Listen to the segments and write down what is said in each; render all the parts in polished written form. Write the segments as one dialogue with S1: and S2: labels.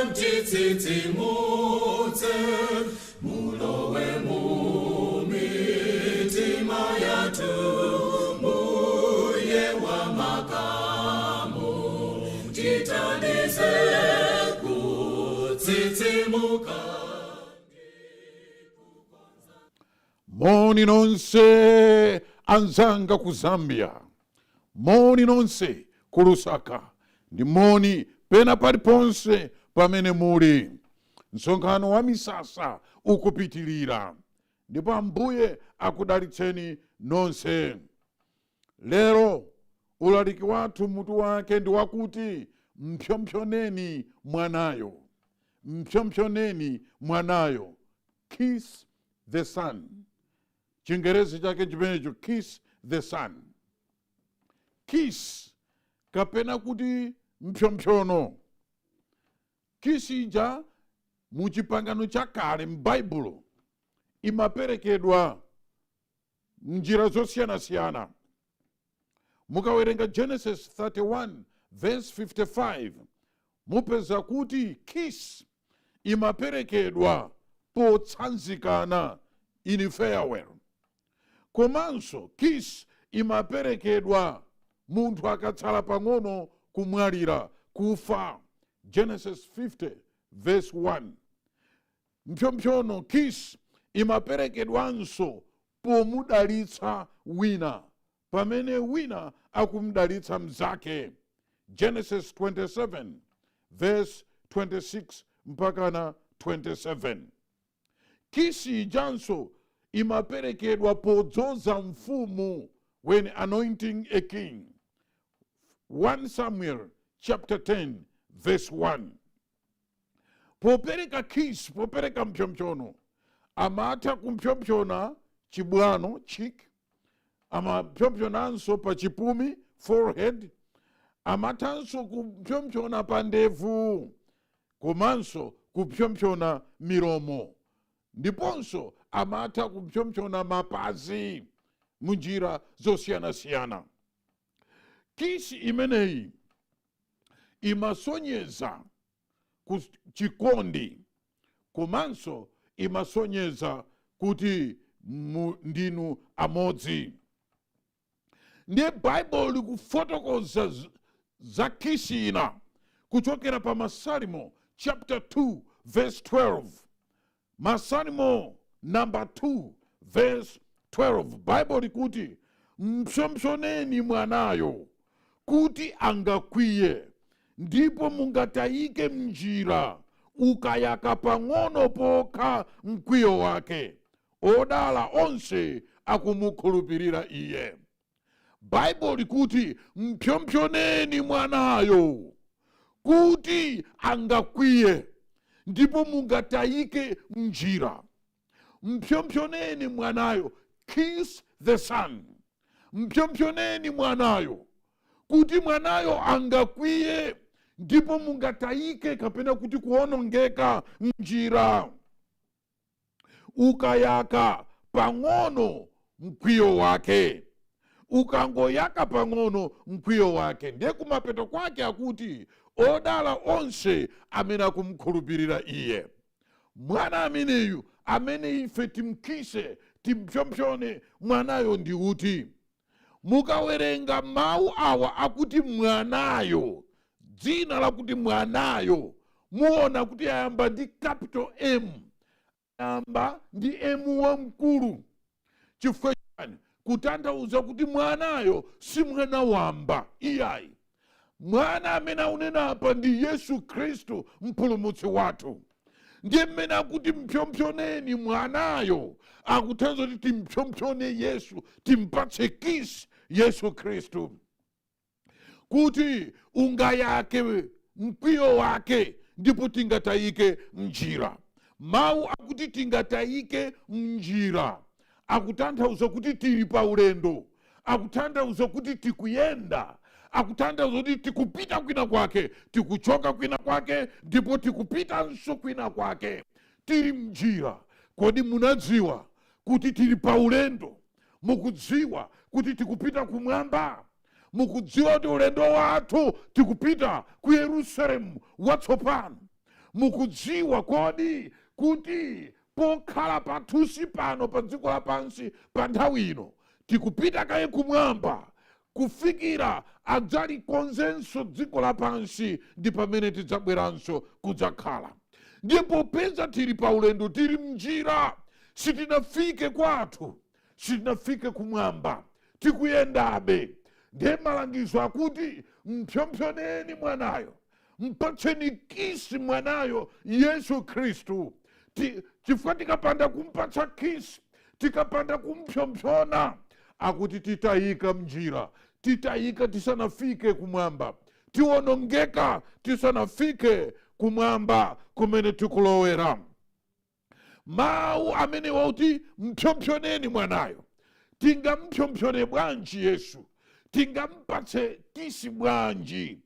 S1: mtitsitsimutse mulowe mu mitima yathu mbuye wa makamu tithandize kutsitsimuka.
S2: Moni nonse anzanga ku Zambia, moni nonse ku Lusaka, ndi moni pena paliponse pamene muli. Msonkhano wa misasa ukupitilira, ndipo Ambuye akudalitseni nonse. Lero ulaliki wathu mutu wake ndi wakuti mpsopsoneni mwanayo. Mpsopsoneni mwanayo, kiss the son. Chingerezi chake chimenecho, kiss the son. Kiss kapena kuti mpsopsono. Kiss ija muchipangano chakale m'Baibulo imaperekedwa m'njira zosiyana-siyana. Mukawerenga Genesis 31 verse 55 mupeza kuti kiss imaperekedwa potsanzikana in farewell. Komanso kiss imaperekedwa munthu akatsala pang'ono kumwalira, kufa. Genesis 50 verse 1. Mpsopsono kiss imaperekedwanso pomudalitsa wina, pamene wina akumudalitsa mzake. Genesis 27 verse 26 mpakana 27. Kiss ijanso imaperekedwa podzoza mfumu when anointing a king. 1 Samuel chapter 10 verse 1. Popereka kiss, popereka mpsopsono, amatha kumpsopsona chibwano, cheek, amapsopsonanso pa chipumi, forehead, amathanso kumpsopsona pa ndevu, komanso kupsopsona milomo, ndiponso amatha kumpsopsona mapazi munjira zosiyana-siyana. Kiss imeneyi imasonyeza chikondi, komanso imasonyeza kuti ndinu amodzi. Ndiye Bible likufotokoza za kiss ina kuchokera pa Masalimo chapter 2 verse 12. Masalimo number 2 verse 12. Bible likuti mpsopsoneni mwanayo kuti angakwiye, ndipo mungatayike mnjira ukayaka pang'ono pokha mkwiyo wake. Odala onse akumukhulupirira iye. Bible likuti mpsopsoneni mwanayo kuti angakwiye, ndipo mungatayike mnjira. Mpsopsoneni mwanayo, kiss the son. Mpsopsoneni mwanayo kuti mwanayo angakwiye, ndipo mungatayike kapena kuti kuonongeka mnjira ukayaka pang'ono mkwiyo wake. Ukangoyaka pang'ono mkwiyo wake, ndiye kumapeto kwake akuti odala onse amene akumkhulupirira iye. Mwana ameneyu amene ife timkise, timpsopsone mwanayo ndi uti. Mukawerenga mawu awa akuti mwanayo, dzina lakuti mwanayo, muona kuti ayamba ndi capital M, ayamba ndi M wamkulu. Chifukwa chani? Kutanthauza kuti mwanayo si mwana wamba iyayi. Mwana amene aunena apa ndi Yesu Khristu mpulumutsi wathu. Ndiye mmene akuti mpsopsoneni mwanayo, akutanthauza kuti timpsopsone Yesu, timpatse kiss Yesu Khristu, kuti ungayake mkwiyo wake ndipo tingatayike mnjira. Mawu akuti tingatayike mnjira akutanthauza kuti tili pa ulendo, akutanthauza kuti tikuyenda, akutanthauza kuti tikupita kwina kwake, tikuchoka kwina kwake, ndipo tikupitanso kwina kwake. Tili mnjira. Kodi munadziwa kuti tili pa ulendo? Mukudziwa kuti tikupita kumwamba? mukudziwa kuti ulendo wathu tikupita ku Yerusalemu watsopano. Mukudziwa kodi kuti pokhala pathusi pano pa dziko lapansi pa nthawi ino tikupita kaye kumwamba kufikira adzalikonzenso dziko lapansi ndi pamene tidzabweranso kudzakhala. Ndipo popeza tili pa ulendo, tili mnjira, sitinafike kwathu, sitinafike kumwamba, tikuyendabe. Ndiye malangizo akuti mpsopsoneni mwanayo, mpatseni kisi mwanayo Yesu Khristu. Chifukwa tikapanda kumpatsa kisi, tikapanda kumpsopsona, akuti titayika mnjira, titayika tisanafike kumwamba, tiwonongeka tisanafike kumwamba kumene tikulowera. Mawu amene wauti mpsopsoneni mwanayo, tingampsopsone bwanji Yesu? Tingampatse kisi bwanji?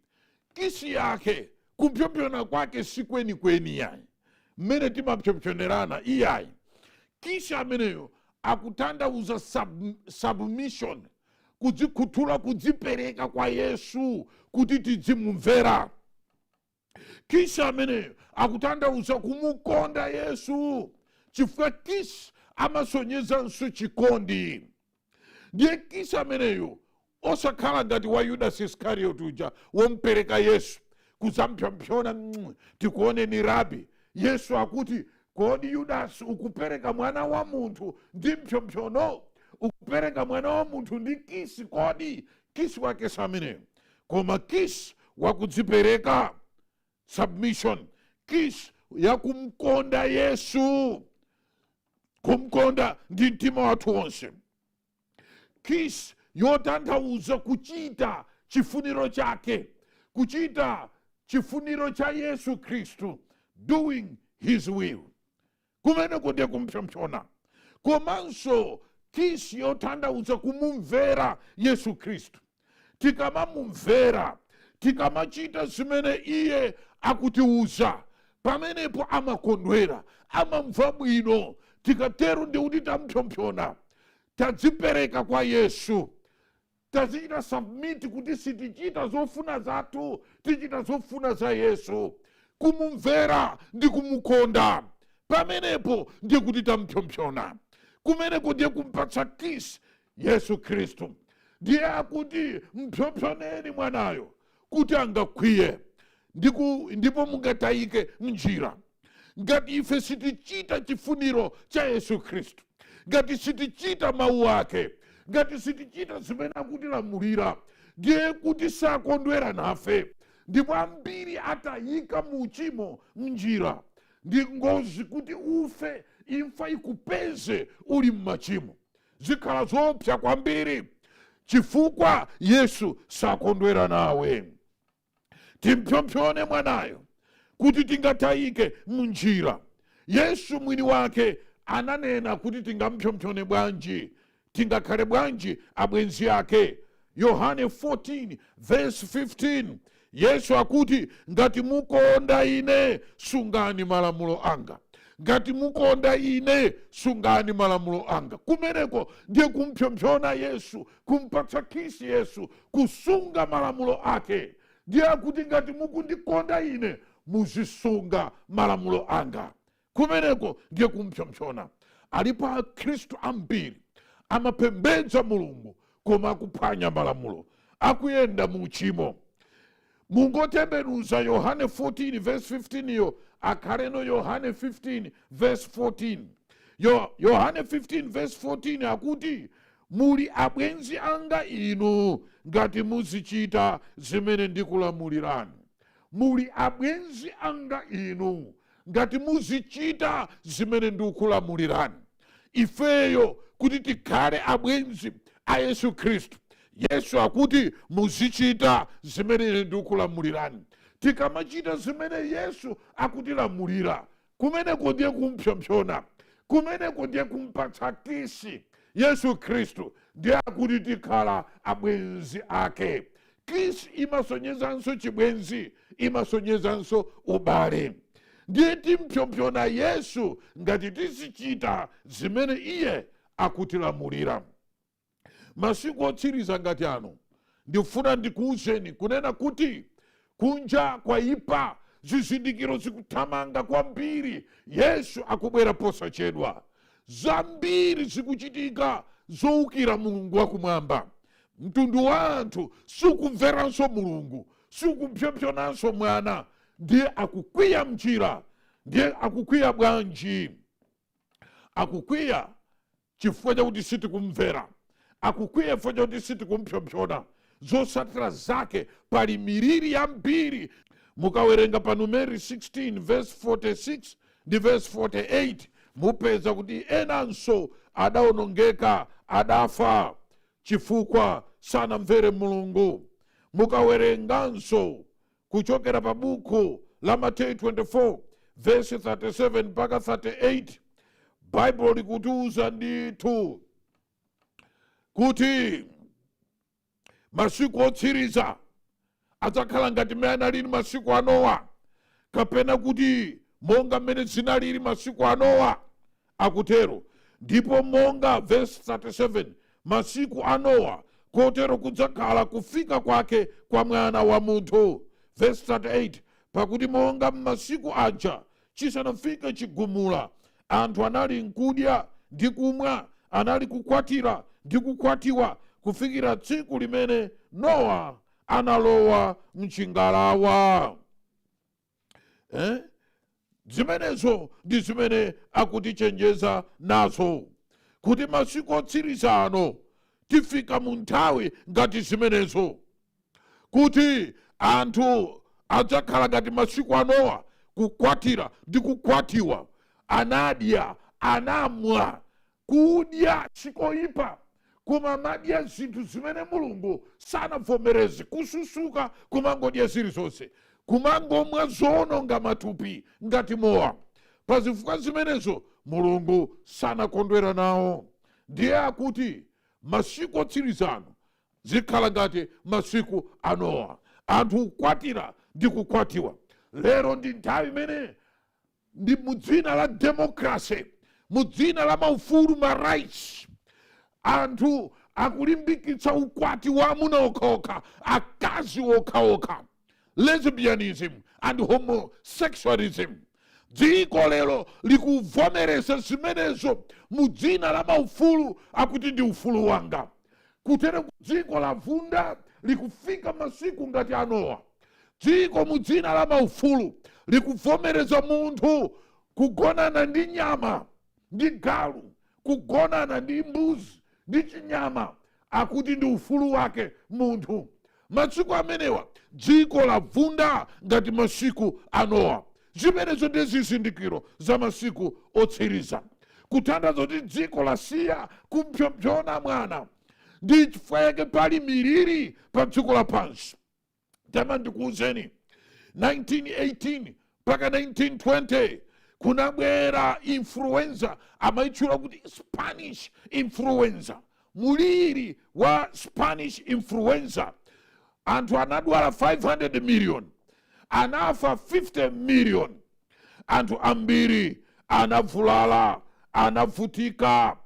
S2: Kisi yake kumpsopsona kwake si kwenikweni yayi, mmene timapsopsonerana iyayi. Kisi ameneyo akutanthauza submission, kudzikhuthula, kudzipereka kwa Yesu kuti tidzimumvera. Kisi ameneyo akutanthauza kumukonda Yesu, chifukwa kisi amasonyezanso chikondi. Ndiye kisi ameneyo osakhala ngati wa Yudasi Iskarioti uja wompereka Yesu kuzampsopsona, tikuoneni Rabi. Yesu akuti kodi Yudasi ukupereka mwana wa munthu ndi mpsopsono? Ukupereka mwana wa munthu ndi kisi? Kodi kisi wake sameneyo, koma kisi wakudzipereka, submission, kisi ya kumkonda Yesu, kumkonda ndi mtima wathu wonse. Kisi yotanthauza kuchita chifuniro chake, kuchita chifuniro cha Yesu Khristu, doing his will. Kumene ndiye kumpsopsona. Komanso kisi yotanthauza kumumvera Yesu Khristu. Tikamamumvera, tikamachita zimene iye akutiuza, pamenepo amakondwera, amamva bwino. Tikatero ndi kuti tampsopsona, tadzipereka kwa Yesu, tazichita submit kuti sitichita zofuna zathu, tichita zofuna za Yesu, kumumvera ndi kumukonda. Pamenepo ndiye kuti tampsopsona. Kumeneko ndiye kumpatsa kisi Yesu Khristu. Ndiye akuti mpsopsoneni mwanayo kuti angakwiye, ndipo mungatayike mnjira. Ngati ife sitichita chifuniro cha Yesu Khristu, ngati sitichita mawu ake, ngati sitichita zimene akutilamulira, ndiye kuti sakondwera nafe. Ndipo ambiri atayika mu uchimo mnjira. Ndi ngozi kuti ufe, imfa ikupeze uli mmachimo. Zikhala zoopsa kwambiri, chifukwa Yesu sakondwera nawe. Timpsopsone mwanayo kuti tingatayike munjira. Yesu mwini wake ananena kuti tingampsopsone bwanji, tingakhale bwanji abwenzi ake. Yohane 14 verse 15, Yesu akuti ngati mukonda ine, sungani malamulo anga. Ngati mukonda ine, sungani malamulo anga. Kumeneko ndiye kumpsopsona Yesu, kumpatsa kisi Yesu, kusunga malamulo ake. Ndiye akuti ngati mukundikonda ine, muzisunga malamulo anga. Kumeneko ndiye kumpsopsona. Alipo akhristu ambiri amapembedza Mulungu koma akuphwanya malamulo, akuyenda mu uchimo. Mungotembenuza Yohane 14 verse 15 yo, akhaleno Yohane 15 verse 14. Yohane 15 verse 14 akuti muli abwenzi anga inu ngati muzichita zimene ndikulamulirani. Muli abwenzi anga inu ngati muzichita zimene ndikulamulirani. Ifeyo kuti tikhale abwenzi a Yesu Khristu, Yesu akuti muzichita zimene ndikulamulirani. Tikamachita zimene Yesu akutilamulira, kumeneko ndiye kumpsopsona, kumeneko ndiye kumpatsa kisi Yesu Khristu, ndiye akuti tikhala abwenzi ake. Kisi imasonyezanso chibwenzi, imasonyezanso ubale. Ndiye timpsopsona Yesu ngati tizichita zimene iye akutilamulira. Masiku otsiriza ngati ano, ndifuna ndikuuzeni kunena kuti kunja kwaipa, zizindikiro zikuthamanga kwambiri. Yesu akubwera posachedwa. Zambiri zikuchitika zowukira Mulungu wakumwamba. Mtundu wa anthu sukumveranso Mulungu, sukumpsopsonanso mwana. Ndiye akukwiya mchira. Ndiye akukwiya bwanji? Akukwiya chifukwa chakuti sitikumvera. Akukwiya chifukwa chakuti sitikumpsopsona. Zotsatira zake pali miliri yambiri. Mukawerenga pa Numeri 16 verse 46 ndi verse 48 mupeza kuti enanso adawonongeka, adafa chifukwa sanamvere Mulungu. Mukawerenganso kuchokera pa buku la Mateyu 24 verse 37 mpaka 38, Bible likutiuza ndithu kuti masiku otsiriza adzakhala ngati mmene analili masiku a Nowa, kapena kuti monga mmene zinalili masiku a Nowa, akutero. Ndipo monga verse 37, masiku a Nowa, kotero kudzakhala kufika kwake kwa Mwana wa Munthu. Verse 38, pakuti monga m'masiku aja chisanafike chigumula, anthu anali nkudya ndi kumwa, anali kukwatira ndi kukwatiwa, kufikira tsiku limene Nowa analowa mchingalawa. Zimenezo ndi zimene akutichenjeza nazo, kuti masiku otsiriza ano tifika mu nthawi ngati zimenezo, kuti anthu adzakhala ngati masiku a Nowa, kukwatira ndi kukwatiwa, anadya, anamwa, kudya sikoyipa, koma madya zinthu zimene Mulungu sanavomereze, kususuka kumangodya zilizonse, kumangomwa zowononga matupi ngati mowa. Pa zifukwa zimenezo Mulungu sanakondwera nawo. Ndiye akuti masiku otsirizano zikhala ngati masiku a Nowa, anthu kukwatira ndi kukwatiwa. Lero ndi nthawi imene ndi mudzina la demokrasi, mudzina la maufulu, ma rights, anthu akulimbikitsa ukwati wa amuna okhaokha, akazi okhaokha, lesbianism and homosexualism. Dziko lero likuvomereza zimenezo mudzina la maufulu, akuti ndi ufulu wanga. Kutero dziko lavunda likufika masiku ngati a Nowa. Dziko mudzina la maufulu likuvomereza munthu kugonana ndi nyama, ndi galu, kugonana ndi mbuzi, ndi chinyama, akuti ndi ufulu wake munthu. Masiku amenewa dziko lavunda ngati masiku a Nowa. Zimenezo ndi zizindikiro za masiku otsiriza, kutanthauza kuti dziko lasiya kumpsopsona mwana. Ndi chifukwa chake pali miliri pa dziko lapansi. Tama ndikuuzeni, 1918 mpaka 1920 kunabwera influenza, amayitchula kuti Spanish influenza. Muliri wa Spanish influenza, anthu anadwala 500 million, anafa 50 million. Anthu ambiri anavulala, anavutika.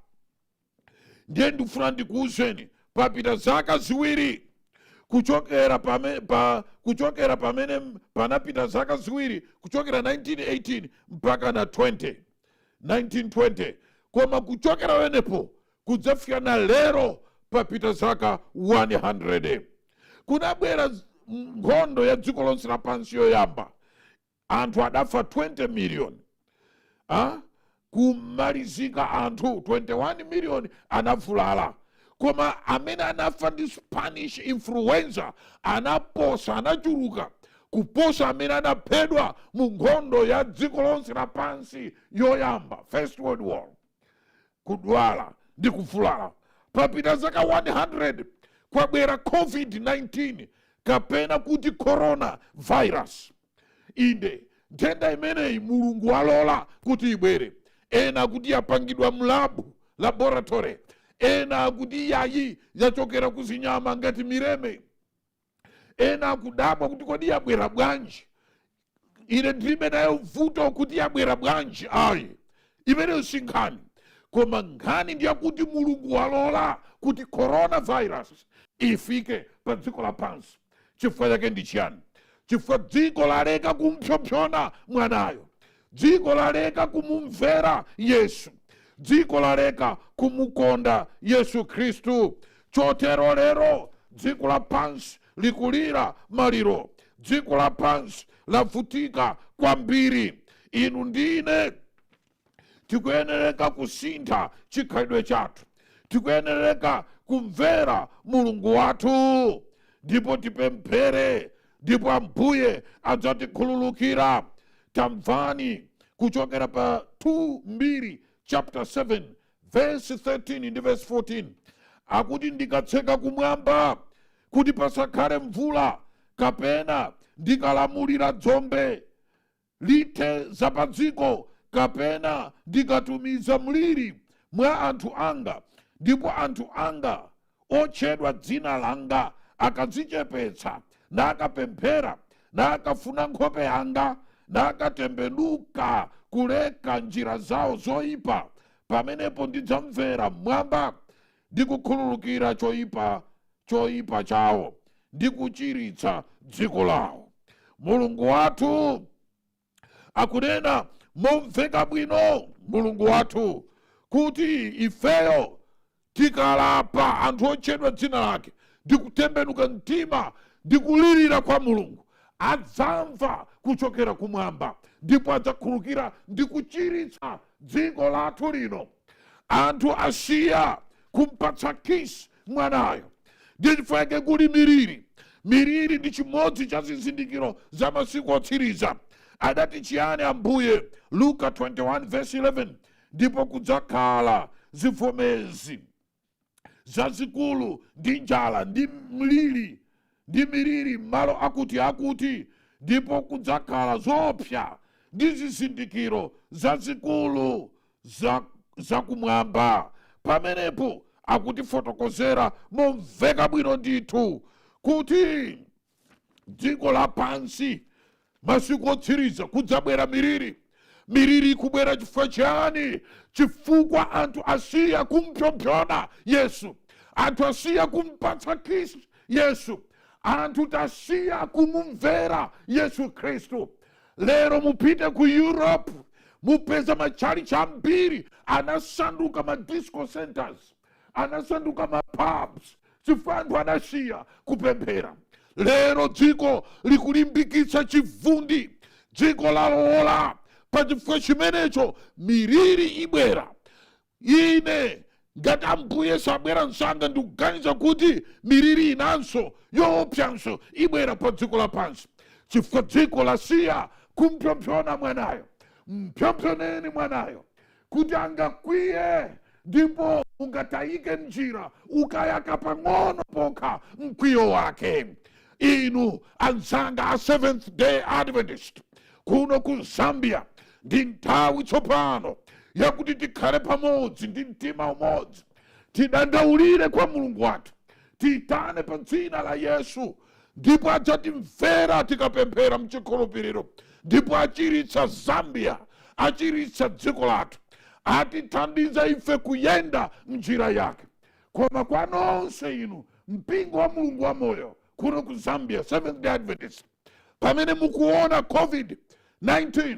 S2: Ndiye ndifuna ndikuuzeni, papita zaka ziwiri kuchokera pamene panapita zaka ziwiri, kuchokera 1918 mpaka na 1920, koma kuchokera wenepo kudzafika na lero papita zaka 100. Kunabwera nkhondo ya dziko lonse lapansi yoyamba, anthu adafa 20 million. Kumalizika anthu 21 million anavulala. Koma amene anafa ndi Spanish influenza anaposa, anachuluka kuposa amene anaphedwa mu nkhondo ya dziko lonse lapansi yoyamba, First World War. Kudwala ndi kuvulala. Papita zaka 100 kwabwera COVID-19, kapena kuti corona virus. Inde nthenda imeneyi Mulungu walola kuti ibwere. Ena kuti yapangidwa mlabu, laboratory. Ena kuti yayi yachokera kuzinyama ngati mireme. Ena kudabwa kuti kodi yabwera bwanji. Ine ndilibe nayo vuto kuti yabwera bwanji. Ayi, imeneyo sinkhani. koma nkhani ndiyakuti mulungu walola kuti coronavirus ifike pa dziko lapansi. Chifukwa chake ndi chiyani? Chifukwa dziko laleka kumpsopsona mwanayo, dziko laleka kumumvera Yesu, dziko laleka kumukonda Yesu Khristu. Chotero lero dziko lapansi likulira maliro, dziko lapansi lavutika kwambiri. Inu ndine tikuyenereka kusintha chikhalidwe chathu, tikuyenereka kumvera mulungu wathu, ndipo tipemphere, ndipo Ambuye adzatikhululukira. Tamvani kuchokera pa 2 chapter 7 verse 13 ndi verse 14. Akuti ndikatseka kumwamba kuti pasakhale mvula, kapena ndikalamulira dzombe lithe zapadziko, kapena ndikatumiza mliri mwa anthu anga, ndipo anthu anga otchedwa dzina langa akadzichepetsa nakapemphera nakafuna nkhope yanga nakatembenuka kuleka njira zawo zoyipa, pamenepo ndidzamvera mmwamba ndikukhululukira choyipa chawo ndikuchiritsa dziko lawo. Mulungu wathu akunena momveka bwino, mulungu wathu, kuti ifeyo tikalapa anthu otchedwa dzina lake ndikutembenuka mtima ndikulirira kwa mulungu, adzamva kuchokera kumwamba ndipo adzakhululukira ndikuchiritsa dziko lathu lino. Anthu asiya kumpatsa kisi mwanayo, ndi chifukwa chake kuli miliri ndi chimodzi cha zizindikiro za masiku otsiriza. Adati chiyani Ambuye? Luka 21 verse 11, ndipo kudzakhala zivomezi zazikulu ndi njala ndi miliri malo akuti, ndipo kudzakhala zoopsa ndi zizindikiro zazikulu zakumwamba. Pamenepo akutifotokozera momveka bwino ndithu kuti dziko lapansi masiku otsiriza kudzabwera miliri kubwera chifukwa chani? Chifukwa anthu asiya kumpsopsona Yesu, anthu asiya kumpatsa kisi Yesu, anthu tasiya kumumvera Yesu Khristu. Lero mupite ku Europe mupeza matchalichi ambiri anasanduka ma disco centers, anasanduka ma pubs, chifukwa anthu anasiya kupemphera. Lero dziko likulimbikitsa chivundi, dziko lalola. Pa chifukwa chimenecho miliri ibwera. Ine ngati Ambuye sabwera msanga ndikuganiza kuti miliri inanso yoopsanso ibwera pa dziko lapansi, chifukwa dziko lasiya kumpsopsona mwanayo. Mpsopsoneni mwanayo kuti angakwiye, ndipo ungatayike njira ukayaka pang'ono pokha mkwiyo wake. Inu anzanga a Seventh Day Adventist kuno ku Zambia, ndi nthawi tsopano yakuti tikhale pamodzi ndi mtima umodzi, tidandaulire kwa mulungu wathu, tiyitane pa dzina la Yesu, ndipo adzatimvera tikapemphera mchikhulupiriro, ndipo achiritsa Zambia, achiritsa dziko lathu, atithandiza ife kuyenda njira yake. Koma kwa nonse inu mpingo wa mulungu wa moyo kuno ku Zambia, Seventh Day Adventist, pamene mukuona COVID-19,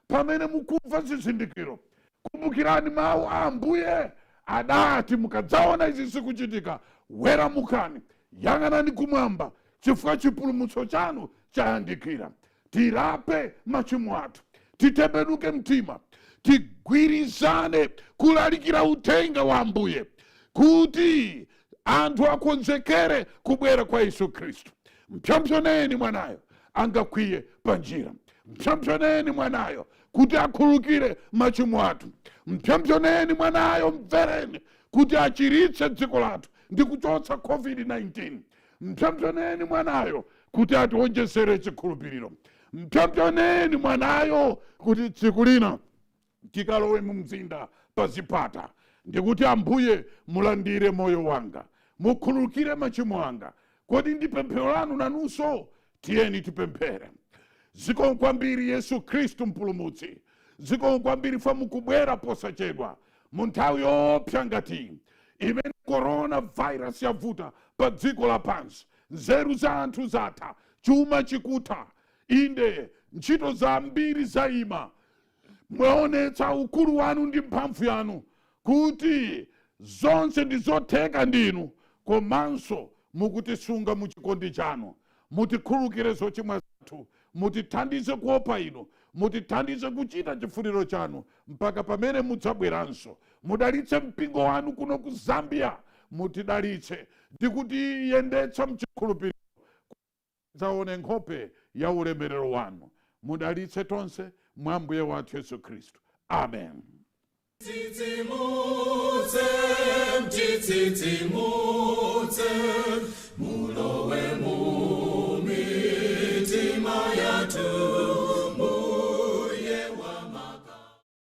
S2: pamene mukumva zizindikiro, kumbukirani mawu a Ambuye adati mukadzaona izi zikuchitika, weramukani, yang'anani kumwamba, chifukwa chipulumutso chanu chayandikira. Tirape machimo athu, titembenuke mtima, tigwirizane kulalikira uthenga wa Ambuye, kuti anthu akonzekere kubwera kwa Yesu Khristu. Mpsopsoneni mwanayo angakwiye pa njira, mpsopsoneni mwanayo kuti akhululukire machimo athu, mpsopsoneni mwanayo, mvereni kuti achiritse dziko lathu ndi kuchotsa COVID-19, mpsopsoneni mwanayo kuti atiwonjezere chikhulupiriro, mpsopsoneni mwanayo kuti tsiku lina tikalowe mu mzinda pa zipata ndikuti Ambuye mulandire moyo wanga, mukhululukire machimo anga. Kodi ndi pemphero lanu nanunso? Tiyeni tipemphere. Zikomo kwambiri Yesu Khristu mpulumutsi, zikomo kwambiri fa mukubwera posachedwa, mu nthawi yoopsa ngati imene coronavirus yavuta pa dziko lapansi. Nzeru za anthu zatha, chuma chikutha, inde ntchito zambiri zayima. Mwaonetsa ukulu wanu ndi mphamvu yanu kuti zonse ndi zotheka ndinu, komanso mukutisunga mu chikondi chanu. Mutikhululukire zochimwa zathu, mutithandize kuopa inu, mutithandize kuchita chifuniro chanu mpaka pamene mudzabweranso. Mudalitse mpingo wanu kuno ku Zambia, mutidalitse ndi kutiyendetsa mchikhulupiriro zaone nkhope ya ulemerero wanu. Mudalitse tonse mwa Mbuye wathu Yesu Khristu. Amen.
S1: Mtitsitsimutse,